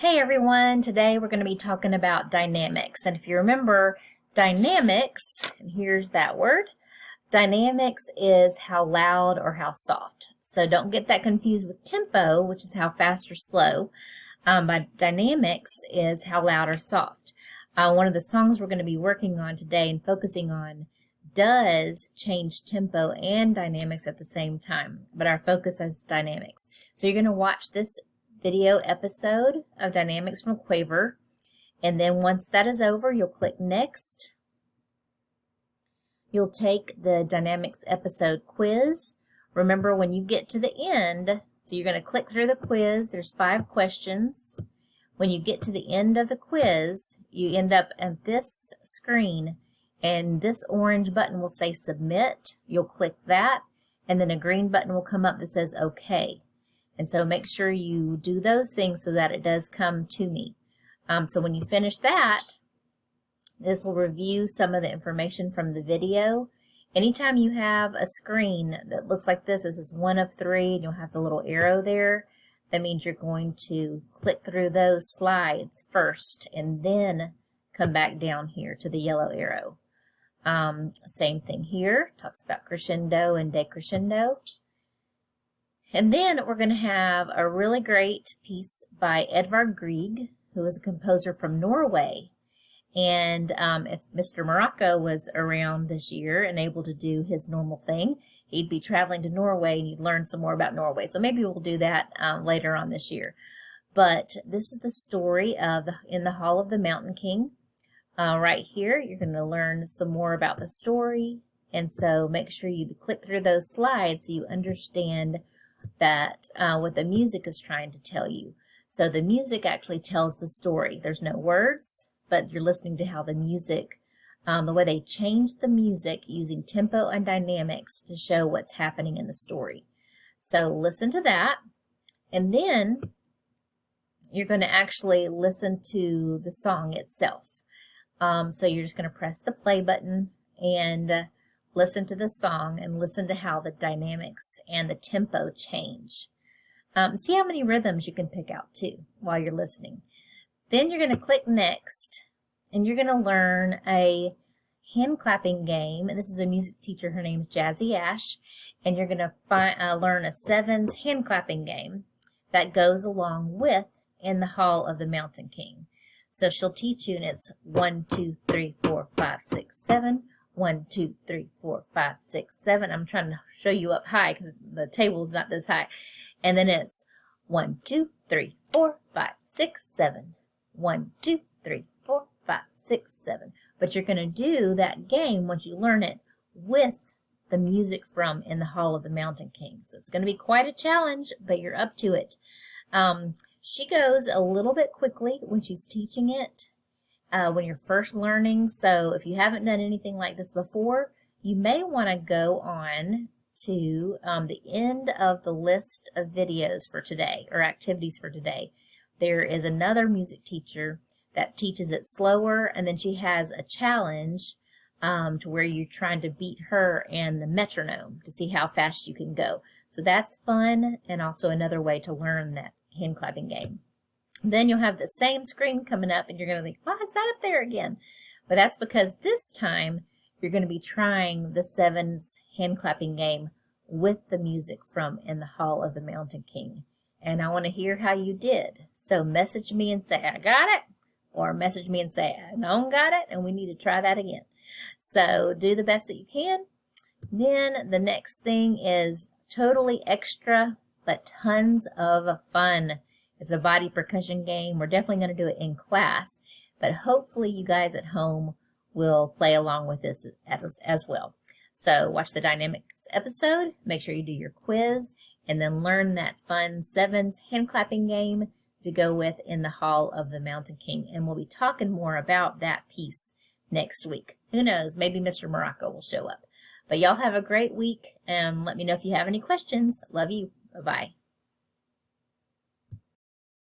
Hey everyone, today we're going to be talking about dynamics. And if you remember, dynamics, and here's that word, dynamics is how loud or how soft. So don't get that confused with tempo, which is how fast or slow. But dynamics is how loud or soft. One of the songs we're going to be working on today and focusing on does change tempo and dynamics at the same time, but our focus is dynamics. So you're going to watch this video episode of Dynamics from Quaver, and then once that is over, you'll click Next. You'll take the Dynamics episode quiz. Remember, when you get to the end, so you're going to click through the quiz. There's 5 questions. When you get to the end of the quiz, you end up at this screen, and this orange button will say Submit. You'll click that, and then a green button will come up that says OK. And so make sure you do those things so that it does come to me. So when you finish that, this will review some of the information from the video. Anytime you have a screen that looks like this is 1 of 3, and you'll have the little arrow there, that means you're going to click through those slides first and then come back down here to the yellow arrow. Same thing here, talks about crescendo and decrescendo. And then we're going to have a really great piece by Edvard Grieg, who is a composer from Norway. And if Mr. Morocco was around this year and able to do his normal thing, he'd be traveling to Norway and you'd learn some more about Norway. So maybe we'll do that later on this year. But this is the story of In the Hall of the Mountain King. Right here, you're going to learn some more about the story. And so make sure you click through those slides so you understand that what the music is trying to tell you. So the music actually tells the story. There's no words, but you're listening to how the music, the way they change the music using tempo and dynamics to show what's happening in the story. So listen to that, and then you're going to actually listen to the song itself. So you're just going to press the play button and listen to the song and listen to how the dynamics and the tempo change. See how many rhythms you can pick out too while you're listening. Then you're going to click Next, and you're going to learn a hand clapping game. And this is a music teacher. Her name's Jazzy Ash. And you're going to learn a 7s hand clapping game that goes along with In the Hall of the Mountain King. So she'll teach you, and it's 1, 2, 3, 4, 5, 6, 7. 1, 2, 3, 4, 5, 6, 7. I'm trying to show you up high because the table's not this high. And then it's 1, 2, 3, 4, 5, 6, 7. 1, 2, 3, 4, 5, 6, 7. But you're going to do that game once you learn it with the music from In the Hall of the Mountain King. So it's going to be quite a challenge, but you're up to it. She goes a little bit quickly when she's teaching it. When you're first learning. So if you haven't done anything like this before, you may want to go on to the end of the list of videos for today or activities for today. There is another music teacher that teaches it slower, and then she has a challenge to where you're trying to beat her and the metronome to see how fast you can go. So that's fun, and also another way to learn that hand clapping game. Then you'll have the same screen coming up, and you're going to think, why is that up there again? But that's because this time you're going to be trying the 7s hand clapping game with the music from In the Hall of the Mountain King. And I want to hear how you did. So message me and say, I got it. Or message me and say, I don't got it, and we need to try that again. So do the best that you can. Then the next thing is totally extra, but tons of fun. It's a body percussion game. We're definitely going to do it in class, but hopefully you guys at home will play along with this as well. So watch the Dynamics episode, make sure you do your quiz, and then learn that fun 7s hand clapping game to go with In the Hall of the Mountain King. And we'll be talking more about that piece next week. Who knows, maybe Mr. Morocco will show up. But y'all have a great week, and let me know if you have any questions. Love you. Bye-bye.